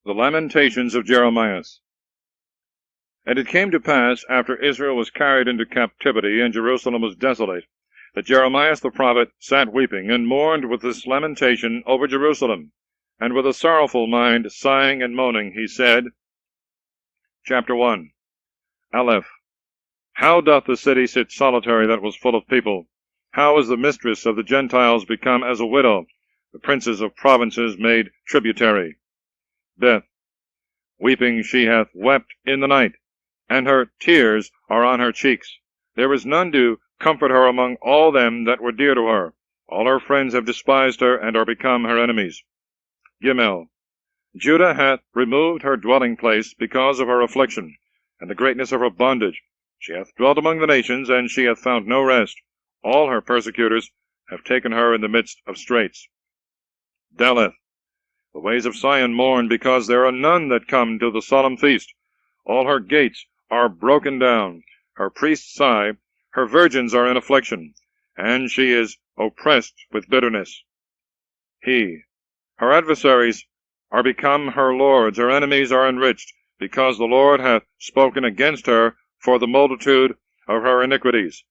The Lamentations of Jeremias. And it came to pass, after Israel was carried into captivity, and Jerusalem was desolate, that Jeremias the prophet sat weeping, and mourned with this lamentation over Jerusalem, and with a sorrowful mind, sighing and moaning, he said, Chapter 1. Aleph. How doth the city sit solitary that was full of people? How is the mistress of the Gentiles become as a widow, the princes of provinces made tributary? Beth. Weeping she hath wept in the night, and her tears are on her cheeks. There is none to comfort her among all them that were dear to her. All her friends have despised her, and are become her enemies. Gimel. Judah hath removed her dwelling place because of her affliction, and the greatness of her bondage. She hath dwelt among the nations, and she hath found no rest. All her persecutors have taken her in the midst of straits. Daleth. The ways of Sion mourn, because there are none that come to the solemn feast. All her gates are broken down. Her priests sigh. Her virgins are in affliction, and she is oppressed with bitterness. Her adversaries are become her lords. Her enemies are enriched, because the Lord hath spoken against her for the multitude of her iniquities.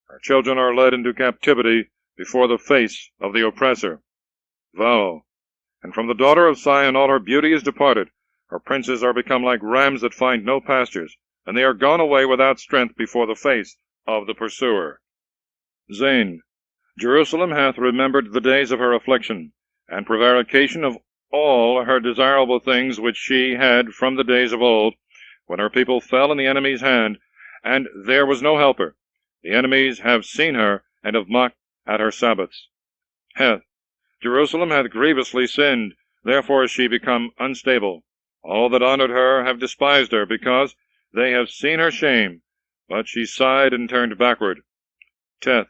Her children are led into captivity before the face of the oppressor. Vow. And from the daughter of Sion all her beauty is departed. Her princes are become like rams that find no pastures, and they are gone away without strength before the face of the pursuer. Zain. Jerusalem hath remembered the days of her affliction, and prevarication of all her desirable things which she had from the days of old, when her people fell in the enemy's hand, and there was no helper. The enemies have seen her, and have mocked at her Sabbaths. Heth. Jerusalem hath grievously sinned, therefore is she become unstable. All that honored her have despised her, because they have seen her shame, but she sighed and turned backward. Teth.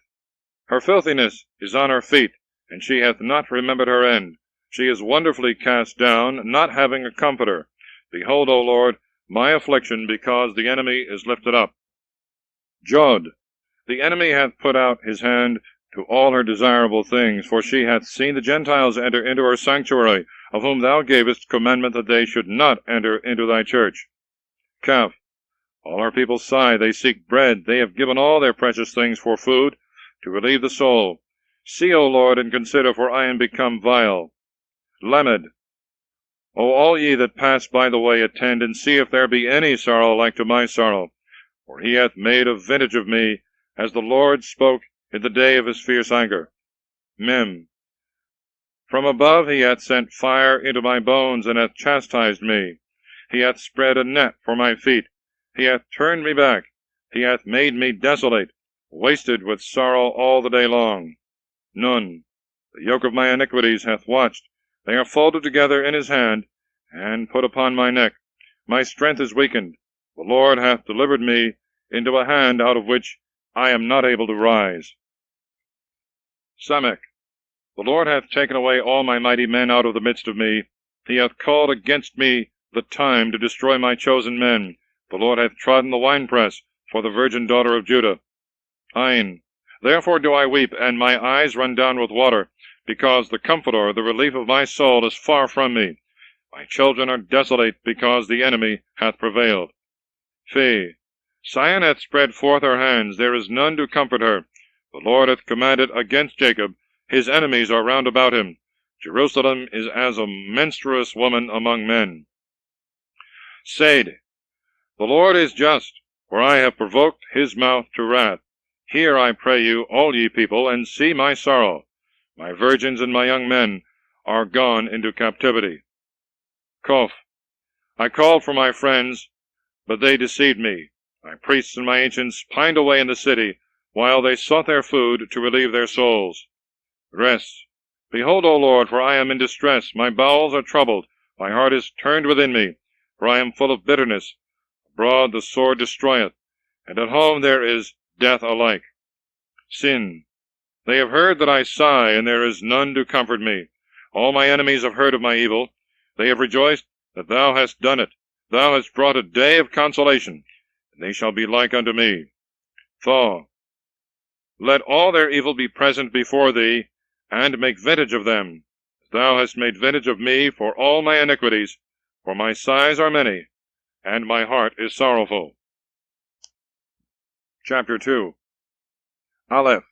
Her filthiness is on her feet, and she hath not remembered her end. She is wonderfully cast down, not having a comforter. Behold, O Lord, my affliction, because the enemy is lifted up. Jod. The enemy hath put out his hand to all her desirable things, for she hath seen the Gentiles enter into her sanctuary, of whom thou gavest commandment that they should not enter into thy church. Kaf. All her people sigh, they seek bread, they have given all their precious things for food, to relieve the soul. See, O Lord, and consider, for I am become vile. Lamed. O all ye that pass by the way, attend, and see if there be any sorrow like to my sorrow, for he hath made a vintage of me, as the Lord spoke in the day of his fierce anger. Mem. From above he hath sent fire into my bones, and hath chastised me. He hath spread a net for my feet. He hath turned me back. He hath made me desolate, wasted with sorrow all the day long. Nun. The yoke of my iniquities hath watched. They are folded together in his hand, and put upon my neck. My strength is weakened. The Lord hath delivered me into a hand out of which I am not able to rise. Samek. The Lord hath taken away all my mighty men out of the midst of me. He hath called against me the time to destroy my chosen men. The Lord hath trodden the winepress for the virgin daughter of Judah. Ain. Therefore do I weep, and my eyes run down with water, because the Comforter, the relief of my soul, is far from me. My children are desolate, because the enemy hath prevailed. Phi. Sion hath spread forth her hands, there is none to comfort her. The Lord hath commanded against Jacob, his enemies are round about him. Jerusalem is as a menstruous woman among men. Said. The Lord is just, for I have provoked his mouth to wrath. Hear, I pray you, all ye people, and see my sorrow. My virgins and my young men are gone into captivity. Kof. I called for my friends, but they deceived me. My priests and my ancients pined away in the city, while they sought their food to relieve their souls. Rest. Behold, O Lord, for I am in distress. My bowels are troubled. My heart is turned within me, for I am full of bitterness. Abroad the sword destroyeth, and at home there is death alike. Sin. They have heard that I sigh, and there is none to comfort me. All my enemies have heard of my evil. They have rejoiced that thou hast done it. Thou hast brought a day of consolation, and they shall be like unto me. Thaw. Let all their evil be present before thee, and make vintage of them. Thou hast made vintage of me for all my iniquities. for my sighs are many, and my heart is sorrowful. Chapter 2. Aleph.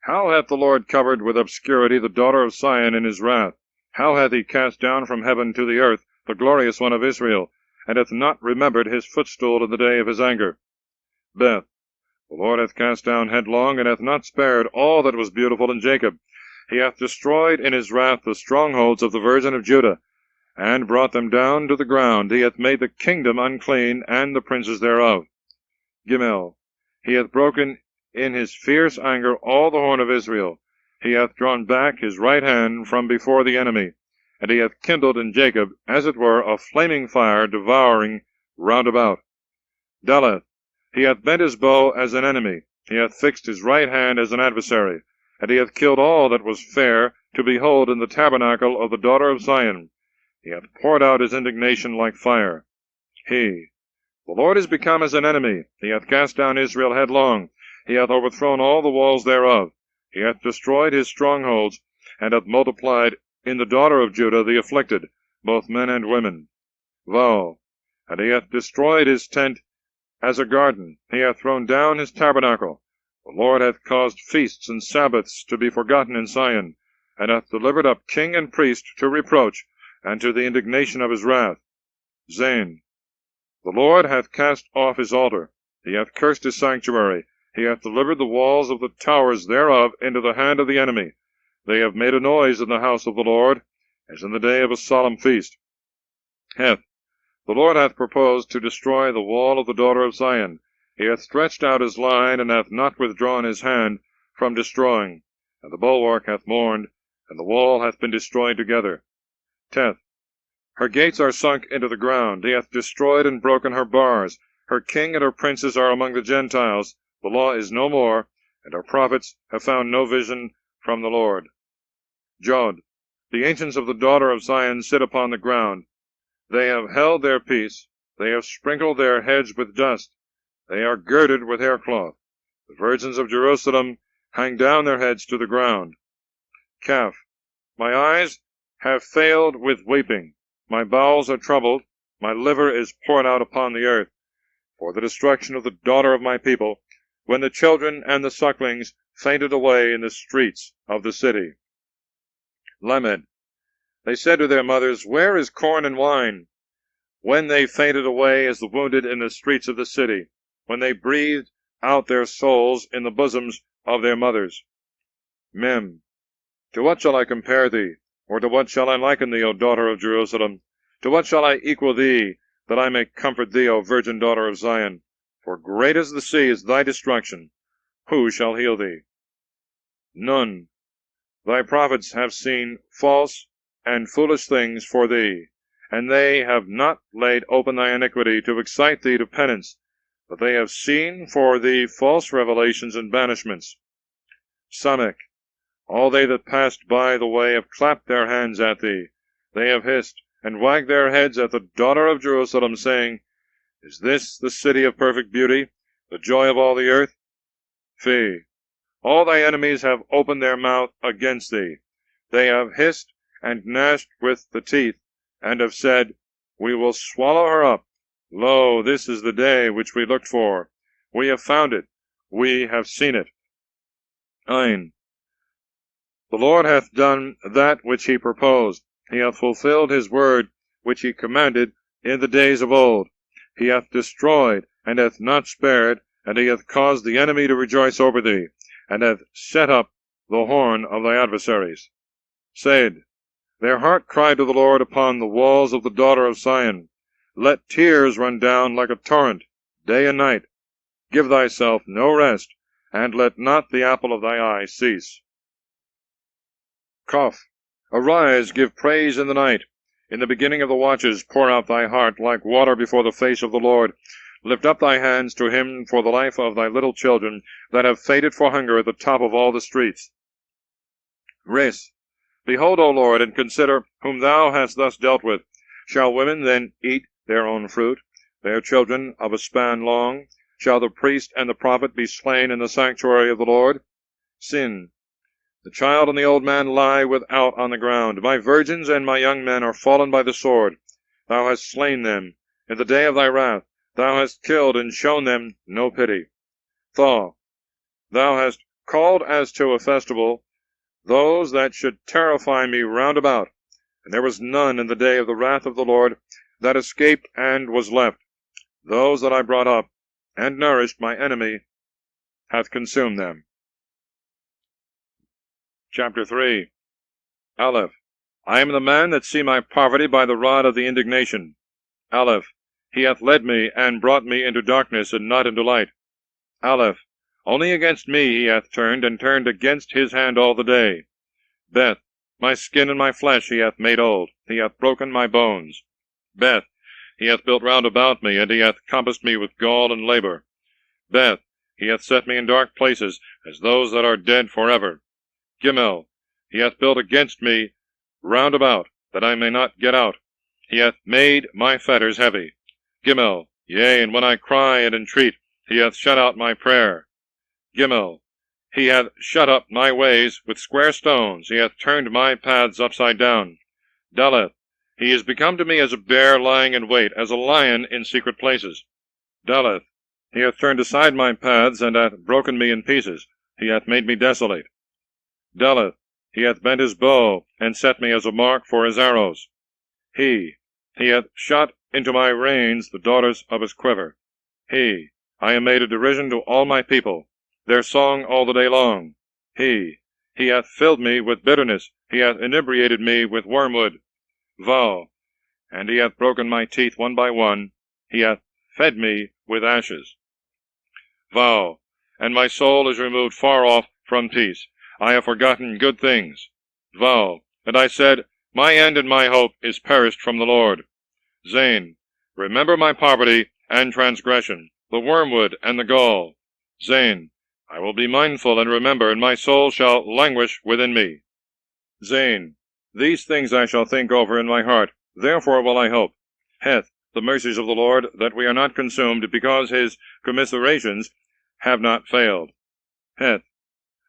How hath the Lord covered with obscurity the daughter of Sion in his wrath? How hath he cast down from heaven to the earth the glorious one of Israel, and hath not remembered his footstool in the day of his anger? Beth. The Lord hath cast down headlong, and hath not spared all that was beautiful in Jacob. He hath destroyed in his wrath the strongholds of the virgin of Judah, and brought them down to the ground. He hath made the kingdom unclean, and the princes thereof. Gimel. He hath broken in his fierce anger all the horn of Israel. He hath drawn back his right hand from before the enemy, and he hath kindled in Jacob, as it were, a flaming fire, devouring round about. Daleth. He hath bent his bow as an enemy, he hath fixed his right hand as an adversary, and he hath killed all that was fair to behold in the tabernacle of the daughter of Zion. He hath poured out his indignation like fire. The Lord is become as an enemy, he hath cast down Israel headlong, he hath overthrown all the walls thereof, he hath destroyed his strongholds, and hath multiplied in the daughter of Judah the afflicted, both men and women. Vol. And he hath destroyed his tent as a garden, he hath thrown down his tabernacle. The Lord hath caused feasts and Sabbaths to be forgotten in Sion, and hath delivered up king and priest to reproach, and to the indignation of his wrath. Zain. The Lord hath cast off his altar, he hath cursed his sanctuary, he hath delivered the walls of the towers thereof into the hand of the enemy. They have made a noise in the house of the Lord, as in the day of a solemn feast. Heth. The Lord hath proposed to destroy the wall of the daughter of Zion. He hath stretched out his line, and hath not withdrawn his hand from destroying. And the bulwark hath mourned, and the wall hath been destroyed together. Teth. Her gates are sunk into the ground. He hath destroyed and broken her bars. Her king and her princes are among the Gentiles. The law is no more, and her prophets have found no vision from the Lord. Jod. The ancients of the daughter of Zion sit upon the ground. They have held their peace. They have sprinkled their heads with dust. They are girded with haircloth. The virgins of Jerusalem hang down their heads to the ground. Kaf. My eyes have failed with weeping. My bowels are troubled. My liver is poured out upon the earth, for the destruction of the daughter of my people, when the children and the sucklings fainted away in the streets of the city. Lamed. They said to their mothers, Where is corn and wine? When they fainted away as the wounded in the streets of the city, when they breathed out their souls in the bosoms of their mothers. Mem. To what shall I compare thee, or to what shall I liken thee, O daughter of Jerusalem? To what shall I equal thee, that I may comfort thee, O virgin daughter of Zion? For great as the sea is thy destruction. Who shall heal thee? None. Thy prophets have seen false and foolish things for thee, and they have not laid open thy iniquity to excite thee to penance, but they have seen for thee false revelations and banishments. Samek. All they that passed by the way have clapped their hands at thee. They have hissed, and wagged their heads at the daughter of Jerusalem, saying, Is this the city of perfect beauty, the joy of all the earth? Fee. All thy enemies have opened their mouth against thee. They have hissed and gnashed with the teeth, and have said, We will swallow her up. Lo, this is the day which we looked for. We have found it. We have seen it. Ein. The Lord hath done that which he proposed. He hath fulfilled his word which he commanded in the days of old. He hath destroyed, and hath not spared, and he hath caused the enemy to rejoice over thee, and hath set up the horn of thy adversaries. Said. Their heart cried to the Lord upon the walls of the daughter of Zion. Let tears run down like a torrent, day and night. Give thyself no rest, and let not the apple of thy eye cease. Koph. Arise, give praise in the night. In the beginning of the watches pour out thy heart like water before the face of the Lord. Lift up thy hands to him for the life of thy little children that have fainted for hunger at the top of all the streets. Res. Behold, O Lord, and consider whom thou hast thus dealt with. Shall women then eat their own fruit, their children of a span long? Shall the priest and the prophet be slain in the sanctuary of the Lord? Sin. The child and the old man lie without on the ground. My virgins and my young men are fallen by the sword. thou hast slain them. In the day of thy wrath, thou hast killed and shown them no pity. Thaw, thou hast called as to a festival those that should terrify me round about, and there was none in the day of the wrath of the Lord that escaped and was left. Those that I brought up and nourished, my enemy hath consumed them. Chapter 3. Aleph. I am the man that see my poverty by the rod of the indignation. Aleph. He hath led me and brought me into darkness and not into light. Aleph. Only against me he hath turned, and turned against his hand all the day. Beth. My skin and my flesh he hath made old, he hath broken my bones. Beth. He hath built round about me, and he hath compassed me with gall and labor. Beth. He hath set me in dark places, as those that are dead forever. Gimel. He hath built against me round about, that I may not get out. He hath made my fetters heavy. Gimel. Yea, and when I cry and entreat, he hath shut out my prayer. Gimel. He hath shut up my ways with square stones, he hath turned my paths upside down. Daleth. He is become to me as a bear lying in wait, as a lion in secret places. Daleth. He hath turned aside my paths, and hath broken me in pieces, he hath made me desolate. Daleth. He hath bent his bow, and set me as a mark for his arrows. He hath shot into my reins the daughters of his quiver. I am made a derision to all my people, their song all the day long. He hath filled me with bitterness, he hath inebriated me with wormwood. Vow, and he hath broken my teeth one by one, he hath fed me with ashes. Vow, and my soul is removed far off from peace, I have forgotten good things. Vow, and I said, my end and my hope is perished from the Lord. Zain, remember my poverty and transgression, the wormwood and the gall. Zain, I will be mindful and remember, and my soul shall languish within me. Zain, these things I shall think over in my heart, therefore will I hope. Heth, the mercies of the Lord, that we are not consumed, because his commiserations have not failed. Heth,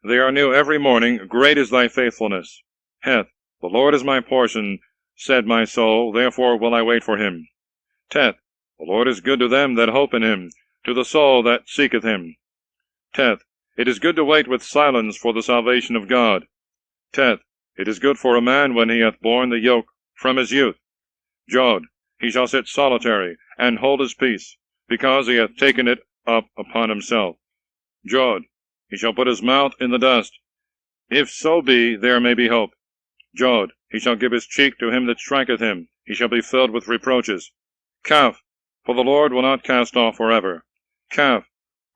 they are new every morning, great is thy faithfulness. Heth, the Lord is my portion, said my soul, therefore will I wait for him. Teth, the Lord is good to them that hope in him, to the soul that seeketh him. Teth, it is good to wait with silence for the salvation of God. Teth, it is good for a man when he hath borne the yoke from his youth. Jod, he shall sit solitary, and hold his peace, because he hath taken it up upon himself. Jod, he shall put his mouth in the dust, if so be there may be hope. Jod, he shall give his cheek to him that striketh him, he shall be filled with reproaches. Kaf, for the Lord will not cast off forever. Kaf,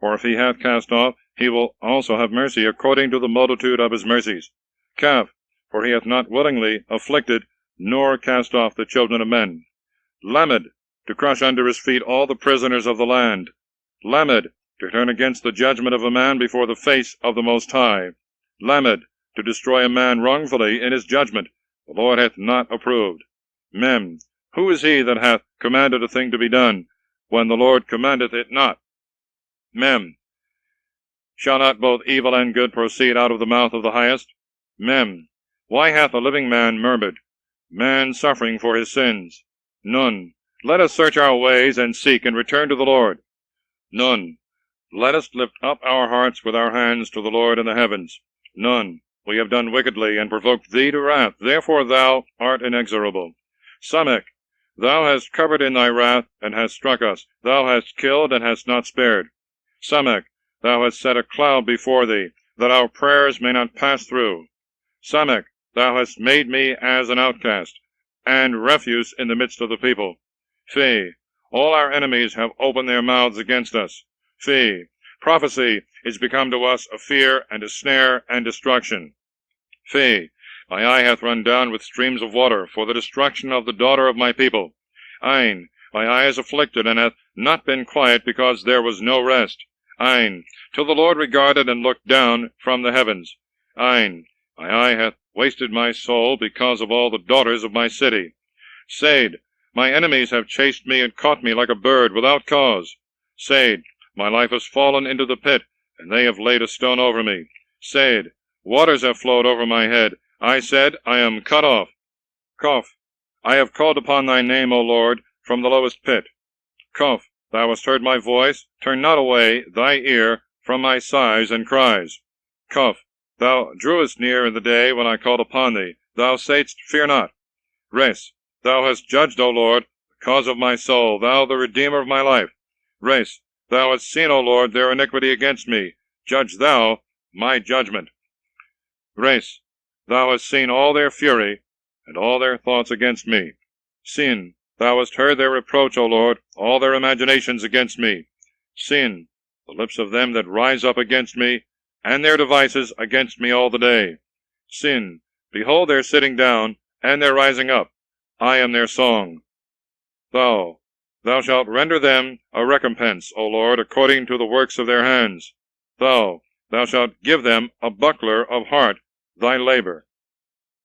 for if he hath cast off, he will also have mercy according to the multitude of his mercies. Kaf, for he hath not willingly afflicted, nor cast off the children of men. Lamed, to crush under his feet all the prisoners of the land. Lamed, to turn against the judgment of a man before the face of the Most High. Lamed, to destroy a man wrongfully in his judgment, the Lord hath not approved. Mem, who is he that hath commanded a thing to be done, when the Lord commandeth it not? Mem, shall not both evil and good proceed out of the mouth of the highest? Mem, why hath a living man murmured, man suffering for his sins? Nun, let us search our ways, and seek, and return to the Lord. Nun, let us lift up our hearts with our hands to the Lord in the heavens. Nun, we have done wickedly, and provoked thee to wrath, therefore thou art inexorable. Samek, thou hast covered in thy wrath, and hast struck us, thou hast killed, and hast not spared. Samek, thou hast set a cloud before thee, that our prayers may not pass through. Samek, thou hast made me as an outcast, and refuse in the midst of the people. Fee, all our enemies have opened their mouths against us. Fee, prophecy is become to us a fear and a snare and destruction. Fee, my eye hath run down with streams of water for the destruction of the daughter of my people. Ein, my eye is afflicted, and hath not been quiet, because there was no rest. Ein, till the Lord regarded and looked down from the heavens. Ein, my eye hath wasted my soul, because of all the daughters of my city. Said, my enemies have chased me and caught me like a bird without cause. Said, my life has fallen into the pit, and they have laid a stone over me. Said, waters have flowed over my head. I said, I am cut off. Koph, I have called upon thy name, O Lord, from the lowest pit. Koph, thou hast heard my voice, turn not away thy ear from my sighs and cries. Koph, thou drewest near in the day when I called upon thee. Thou saidst, Fear not. Res, thou hast judged, O Lord, the cause of my soul, thou the Redeemer of my life. Res, thou hast seen, O Lord, their iniquity against me. Judge thou my judgment. Res, thou hast seen all their fury, and all their thoughts against me. Sin, thou hast heard their reproach, O Lord, all their imaginations against me. Sin, the lips of them that rise up against me, and their devices against me all the day. Sin, behold their sitting down, and their rising up. I am their song. Thou shalt render them a recompense, O Lord, according to the works of their hands. Thou shalt give them a buckler of heart, thy labor.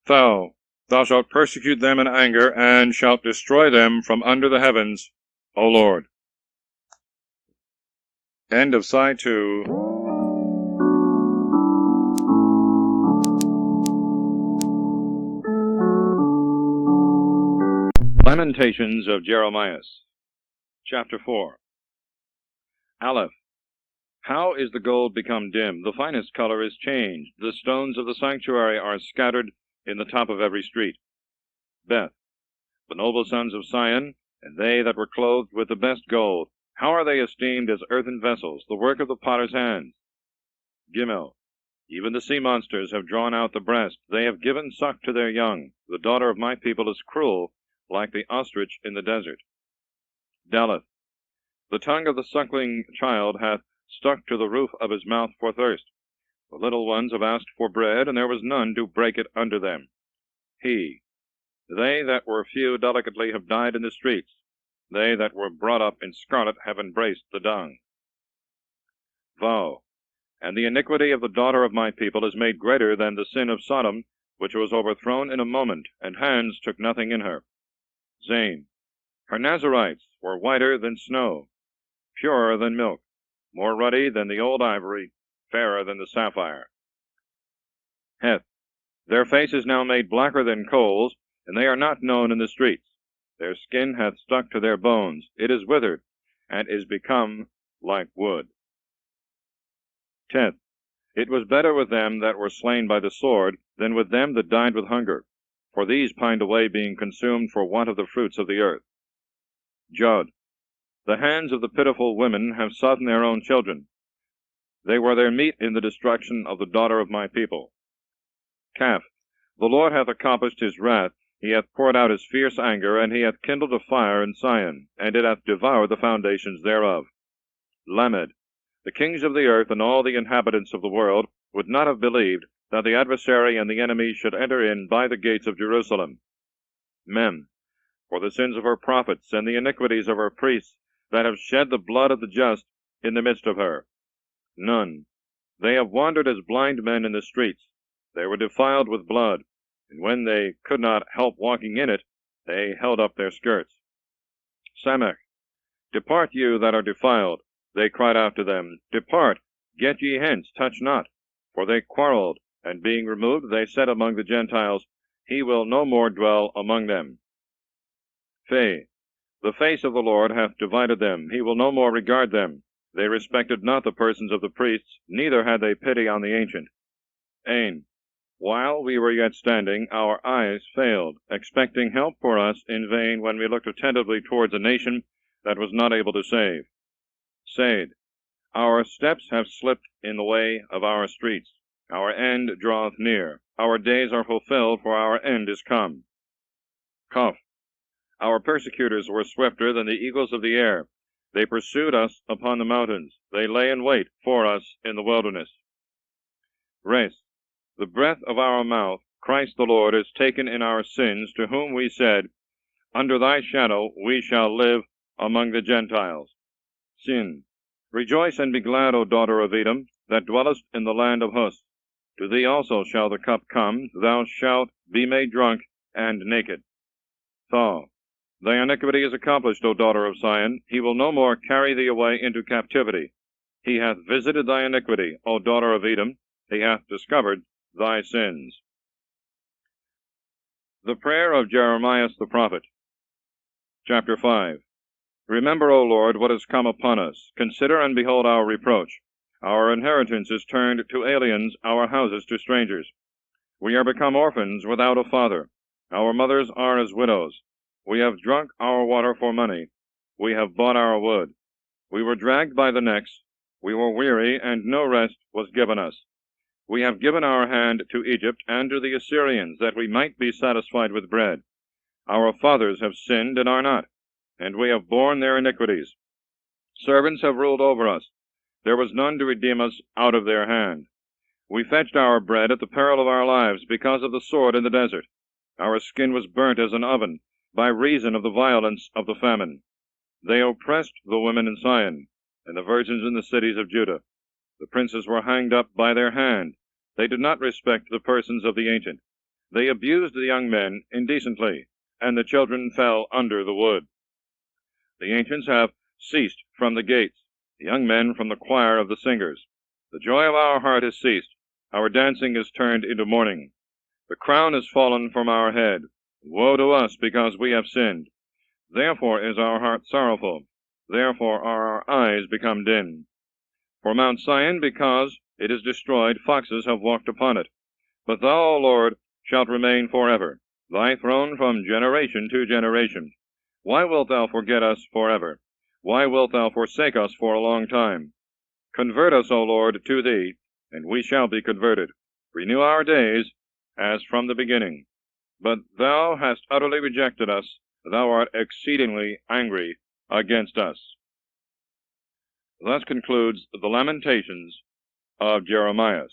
Thou shalt persecute them in anger, and shalt destroy them from under the heavens, O Lord. End of Side 2. Lamentations of Jeremias. Chapter 4. Aleph. How is the gold become dim? The finest color is changed. The stones of the sanctuary are scattered in the top of every street. Beth. The noble sons of Sion, and they that were clothed with the best gold, how are they esteemed as earthen vessels, the work of the potter's hands? Gimel. Even the sea monsters have drawn out the breast. They have given suck to their young. The daughter of my people is cruel, like the ostrich in the desert. Daleth. The tongue of the suckling child hath stuck to the roof of his mouth for thirst. The little ones have asked for bread, and there was none to break it under them. They that were few delicately have died in the streets. They that were brought up in scarlet have embraced the dung. Vow. And the iniquity of the daughter of my people is made greater than the sin of Sodom, which was overthrown in a moment, and hands took nothing in her. Zane. Her Nazarites were whiter than snow, purer than milk, more ruddy than the old ivory, fairer than the sapphire. Heth. Their face is now made blacker than coals, and they are not known in the streets. Their skin hath stuck to their bones. It is withered, and is become like wood. 10th. It was better with them that were slain by the sword than with them that died with hunger, for these pined away, being consumed for want of the fruits of the earth. Jod. The hands of the pitiful women have sodden their own children. They were their meat in the destruction of the daughter of my people. Kaf. The Lord hath accomplished his wrath. He hath poured out his fierce anger, and he hath kindled a fire in Sion, and it hath devoured the foundations thereof. Lamed. The kings of the earth and all the inhabitants of the world would not have believed that the adversary and the enemy should enter in by the gates of Jerusalem. Mem. For the sins of her prophets and the iniquities of her priests that have shed the blood of the just in the midst of her. None. They have wandered as blind men in the streets. They were defiled with blood, and when they could not help walking in it, they held up their skirts. Samech. Depart, you that are defiled. They cried out to them, Depart, get ye hence, touch not. For they quarreled, and being removed, they said among the Gentiles, He will no more dwell among them. Fe. The face of the Lord hath divided them. He will no more regard them. They respected not the persons of the priests, neither had they pity on the ancient. Ain. While we were yet standing, our eyes failed, expecting help for us in vain when we looked attentively towards a nation that was not able to save. Said. Our steps have slipped in the way of our streets. Our end draweth near. Our days are fulfilled, for our end is come. Koph. Our persecutors were swifter than the eagles of the air. They pursued us upon the mountains. They lay in wait for us in the wilderness. Res. The breath of our mouth, Christ the Lord, is taken in our sins, to whom we said, Under thy shadow we shall live among the Gentiles. Sin. Rejoice and be glad, O daughter of Edom, that dwellest in the land of Hus. To thee also shall the cup come, thou shalt be made drunk and naked. Thaw. Thy iniquity is accomplished, O daughter of Sion. He will no more carry thee away into captivity. He hath visited thy iniquity, O daughter of Edom. He hath discovered thy sins. The prayer of Jeremias the prophet. Chapter 5. Remember, O Lord, what has come upon us. Consider and behold our reproach. Our inheritance is turned to aliens, our houses to strangers. We are become orphans without a father. Our mothers are as widows. We have drunk our water for money. We have bought our wood. We were dragged by the necks. We were weary, and no rest was given us. We have given our hand to Egypt and to the Assyrians, that we might be satisfied with bread. Our fathers have sinned and are not, and we have borne their iniquities. Servants have ruled over us. There was none to redeem us out of their hand. We fetched our bread at the peril of our lives, because of the sword in the desert. Our skin was burnt as an oven, by reason of the violence of the famine. They oppressed the women in Sion, and the virgins in the cities of Judah. The princes were hanged up by their hand. They did not respect the persons of the ancient. They abused the young men indecently, and the children fell under the wood. The ancients have ceased from the gates, the young men from the choir of the singers. The joy of our heart is ceased. Our dancing is turned into mourning. The crown is fallen from our head. Woe to us, because we have sinned. Therefore is our heart sorrowful. Therefore are our eyes become dim. For Mount Sion, because it is destroyed, foxes have walked upon it. But thou, O Lord, shalt remain forever, thy throne from generation to generation. Why wilt thou forget us forever? Why wilt thou forsake us for a long time? Convert us, O Lord, to thee, and we shall be converted. Renew our days as from the beginning. But thou hast utterly rejected us. Thou art exceedingly angry against us. Thus concludes the Lamentations of Jeremias.